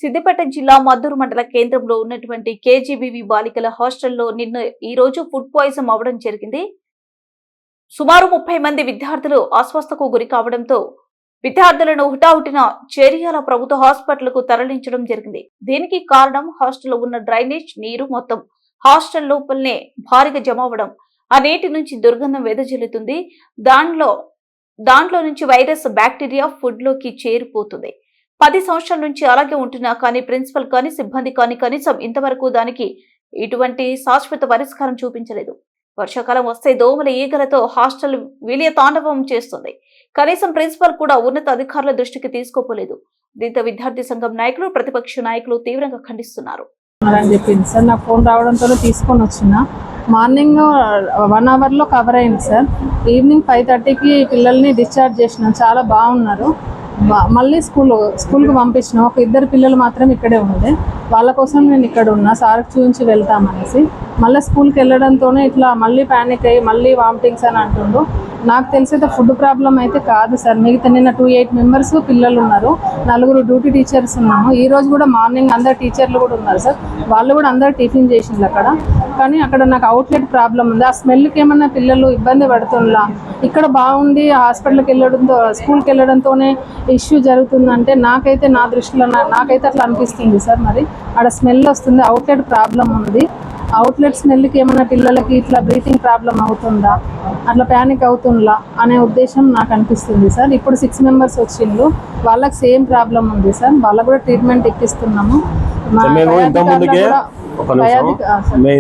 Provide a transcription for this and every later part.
సిద్దిపేట జిల్లా మద్దూరు మండల కేంద్రంలో ఉన్నటువంటి కేజీబీవీ బాలికల హాస్టల్లో ఈ రోజు ఫుడ్ పాయిజన్ అవ్వడం జరిగింది. సుమారు 30 మంది విద్యార్థులు అస్వస్థకు గురి కావడంతో విద్యార్థులను హుటాహుటిన చేరియాల ప్రభుత్వ హాస్పిటల్కు తరలించడం జరిగింది. దీనికి కారణం హాస్టల్లో ఉన్న డ్రైనేజ్ నీరు మొత్తం హాస్టల్ లోపలనే భారీగా జమ అవ్వడం. ఆ నీటి నుంచి దుర్గంధం వెదజల్లుతుంది. దాంట్లో నుంచి వైరస్ బ్యాక్టీరియా ఫుడ్ లోకి చేరిపోతుంది. 10 సంవత్సరాల నుంచి అలాగే ఉంటున్నా కానీ ప్రిన్సిపల్ కానీ సిబ్బంది కానీ కనీసం ఇంతవరకు దానికి ఇటువంటి శాశ్వత పరిష్కారం చూపించలేదు. వర్షాకాలం వస్తే దోమల ఈగలతో హాస్టల్ విలయ తాండవం చేస్తుంది. కనీసం ప్రిన్సిపల్ కూడా ఉన్నత అధికారుల దృష్టికి తీసుకోపోలేదు. దీంతో విద్యార్థి సంఘం నాయకులు ప్రతిపక్ష నాయకులు తీవ్రంగా ఖండిస్తున్నారు. అని చెప్పింది సార్. నాకు ఫోన్ రావడంతో తీసుకొని వచ్చిన మార్నింగ్ 1 అవర్లో కవర్ అయింది సార్. ఈవినింగ్ 5:30కి పిల్లల్ని డిశ్చార్జ్ చేసినాం. చాలా బాగున్నారు. మళ్ళీ స్కూల్కి పంపించినాం. ఒక 2 పిల్లలు మాత్రం ఇక్కడే ఉండే. వాళ్ళ కోసం నేను ఇక్కడ ఉన్నా, సార్కి చూపించి వెళ్తామనేసి. మళ్ళీ స్కూల్కి వెళ్ళడంతోనే ఇట్లా మళ్ళీ ప్యానిక్ అయ్యి మళ్ళీ వామిటింగ్స్ అని అంటుండు. నాకు తెలిసైతే ఫుడ్ ప్రాబ్లం అయితే కాదు సార్. మిగతా నిన్న 28 మెంబర్స్ పిల్లలు ఉన్నారు, 4 డ్యూటీ టీచర్స్ ఉన్నాము. ఈ రోజు కూడా మార్నింగ్ అందరు టీచర్లు కూడా ఉన్నారు సార్. వాళ్ళు కూడా అందరు టిఫిన్ చేసిండ్రు అక్కడ. కానీ అక్కడ నాకు అవుట్లెట్ ప్రాబ్లం ఉంది. ఆ స్మెల్కి ఏమన్నా పిల్లలు ఇబ్బంది పడుతుందా? ఇక్కడ బాగుండి హాస్పిటల్కి వెళ్ళడంతో స్కూల్కి వెళ్ళడంతోనే ఇష్యూ జరుగుతుందంటే నాకైతే నా దృష్టిలో నాకైతే అట్లా అనిపిస్తుంది సార్. మరి అక్కడ స్మెల్ వస్తుంది, అవుట్లెట్ ప్రాబ్లం ఉంది. అవుట్లెట్ స్మెల్కి ఏమైనా పిల్లలకి ఇట్లా బ్రీతింగ్ ప్రాబ్లం అవుతుందా, అట్లా ప్యానిక్ అవుతుందా అనే ఉద్దేశం నాకు అనిపిస్తుంది సార్. ఇప్పుడు 6 మెంబర్స్ వచ్చిండ్రు, వాళ్ళకి సేమ్ ప్రాబ్లం ఉంది సార్. వాళ్ళకు కూడా ట్రీట్మెంట్ ఇప్పిస్తున్నాము.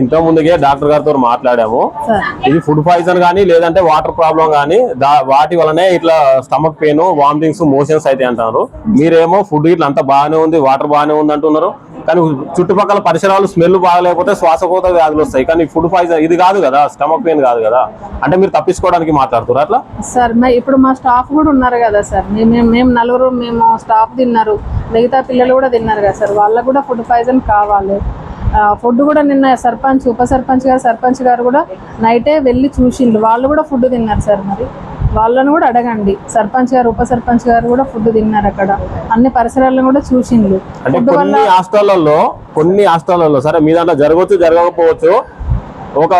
ఇంత ముందుకే డాక్టర్ గారితో మాట్లాడాము. ఇది ఫుడ్ పాయిజన్ కానీ లేదంటే వాటర్ ప్రాబ్లం కానీ వాటి వల్లనే ఇట్లా స్టమక్ పెయిన్, వామిటింగ్స్, మోషన్స్ అయితే అంటున్నారు. మీరేమో ఫుడ్ ఇట్లా అంతా బాగానే ఉంది, వాటర్ బాగానే ఉంది అంటున్నారు. కానీ చుట్టుపక్కల పరిసరాలు స్మెల్ బాగాలేకపోతే శ్వాసకోత వ్యాధులు వస్తాయి. కానీ ఫుడ్ పాయిజన్ ఇది కాదు కదా, స్టమక్ పెయిన్ కాదు కదా. అంటే మీరు తప్పించుకోవడానికి మాట్లాడుతున్నారు అట్లా సార్. ఇప్పుడు మా స్టాఫ్ కూడా ఉన్నారు కదా సార్. మేము 4 మేము స్టాఫ్ తిన్నారు, మిగతా పిల్లలు కూడా తిన్నారు కదా సార్. వాళ్ళకు కూడా ఫుడ్ పాయిజన్ కావాలి. ఫుడ్ కూడా నిన్న సర్పంచ్, ఉప సర్పంచ్ గారు, సర్పంచ్ గారు కూడా నైటే వెళ్ళి చూసిండ్రు. వాళ్ళు కూడా ఫుడ్ తిన్నారు సార్. మరి వాళ్ళని కూడా అడగండి. సర్పంచ్ గారు, ఉప సర్పంచ్ గారు కూడా ఫుడ్ తిన్నారు. అక్కడ అన్ని పరిసరాలను కూడా చూసిండ్రు. కొన్ని హాస్టళ్లలో సరే మీ దాంట్లో జరగవచ్చు, జరగకపోవచ్చు. ఒక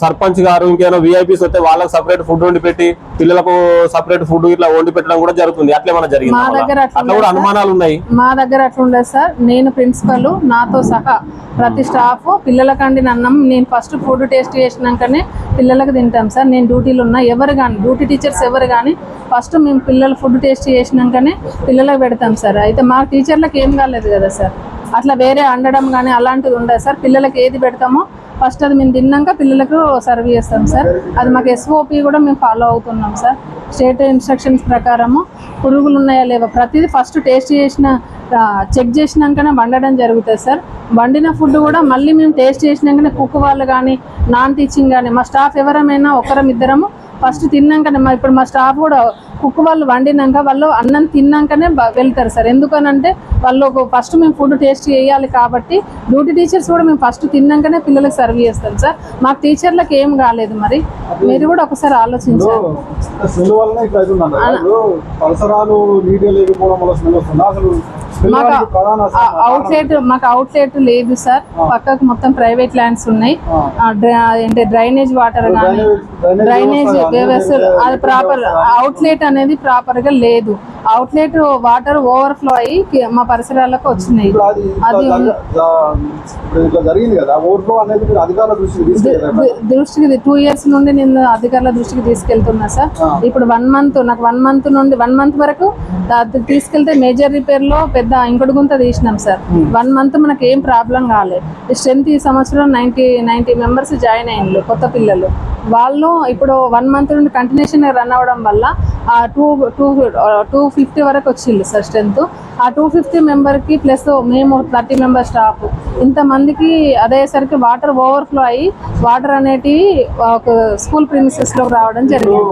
సర్పంచ్ గారు ఇంకేమైనా విఐపీస్ వస్తే వాళ్ళకి సపరేట్ ఫుడ్ వండి పెట్టి పిల్లలకు సపరేట్ ఫుడ్ ఇట్లా వండి పెట్టడం కూడా జరుగుతుంది. అట్లేమన్నా జరిగింది? మా దగ్గర అట్లా కూడా అనుమానాలు ఉన్నాయి. మా దగ్గర అట్లా ఉండదు సార్. నేను ప్రిన్సిపల్, నాతో సహా ప్రతి స్టాఫ్ పిల్లలకి వండిన అన్నం నేను ఫస్ట్ ఫుడ్ టేస్ట్ చేసినాకనే పిల్లలకు తింటాం సార్. నేను డ్యూటీలో ఉన్నా. ఎవరు కానీ డ్యూటీ టీచర్స్ ఎవరు కానీ ఫస్ట్ మేము పిల్లలు ఫుడ్ టేస్ట్ చేసినాకనే పిల్లలకు పెడతాం సార్. అయితే మా టీచర్లకు ఏం కాలేదు కదా సార్. అట్లా వేరే వండడం కానీ అలాంటిది ఉండదు సార్. పిల్లలకి ఏది పెడతామో ఫస్ట్ అది మేము తిన్నాక పిల్లలకు సర్వ్ చేస్తాం సార్. అది మాకు SOP కూడా మేము ఫాలో అవుతున్నాం సార్. స్టేట్ ఇన్స్ట్రక్షన్స్ ప్రకారము పురుగులు ఉన్నాయా లేవా ప్రతిదీ ఫస్ట్ టేస్ట్ చెక్ చేసినాకనే వండడం జరుగుతుంది సార్. వండిన ఫుడ్ కూడా మళ్ళీ మేము టేస్ట్ చేసినాకనే కుక్ వాళ్ళు కానీ, నాన్ టీచింగ్ కానీ, మా స్టాఫ్ ఎవరమైనా 1-2 ఫస్ట్ తిన్నాకనే. ఇప్పుడు మా స్టాఫ్ కూడా కుక్ వాళ్ళు వండినాక వాళ్ళు అన్నం తిన్నాకనే వెళ్తారు సార్. ఎందుకనంటే వాళ్ళు ఫస్ట్ మేము ఫుడ్ టేస్ట్ చేయాలి కాబట్టి డ్యూటీ టీచర్స్ కూడా మేము ఫస్ట్ తిన్నాకనే పిల్లలకు సర్వ్ చేస్తాం సార్. మాకు టీచర్లకు ఏం కాలేదు. మరి మీరు కూడా ఒకసారి ఆలోచించారు. మాకు అవుట్లెట్ లేదు సార్. పక్కకు మొత్తం ప్రైవేట్ ల్యాండ్స్ ఉన్నాయి. అంటే డ్రైనేజ్ వాటర్ కానీ డ్రైనేజ్ వ్యవస్థ అది ప్రాపర్ అవుట్లెట్ అనేది ప్రాపర్ గా లేదు. అవుట్లెట్ వాటర్ ఓవర్ఫ్లో అయ్యి మా పరిసరాలకు వచ్చినాయి. అది దృష్టికి 2 years నుండి నేను అధికారుల దృష్టికి తీసుకెళ్తున్నా సార్. ఇప్పుడు 1 month నాకు 1 month వరకు తీసుకెళ్తే మేజర్ రిపేర్ లో పెద్ద ఇంకొక గుంత తీసినాం సార్. 1 month మనకి ఏం ప్రాబ్లం కాలేదు. స్ట్రెంత్ ఈ సంవత్సరం 90 మెంబర్స్ జాయిన్ అయ్యిండ్రు కొత్త పిల్లలు. వాళ్ళు ఇప్పుడు 1 month నుండి కంటిన్యూషన్ రన్ అవ్వడం వల్ల 250 వరకు వచ్చింది సార్ స్ట్రెంత్. ఆ 250 మెంబర్కి ప్లస్ మేము 30 మెంబర్ స్టాఫ్ ఇంతమందికి అదేసరికి వాటర్ ఓవర్ఫ్లో అయ్యి వాటర్ అనేటివి ఒక స్కూల్ ప్రిమిసెస్లో రావడం జరిగింది.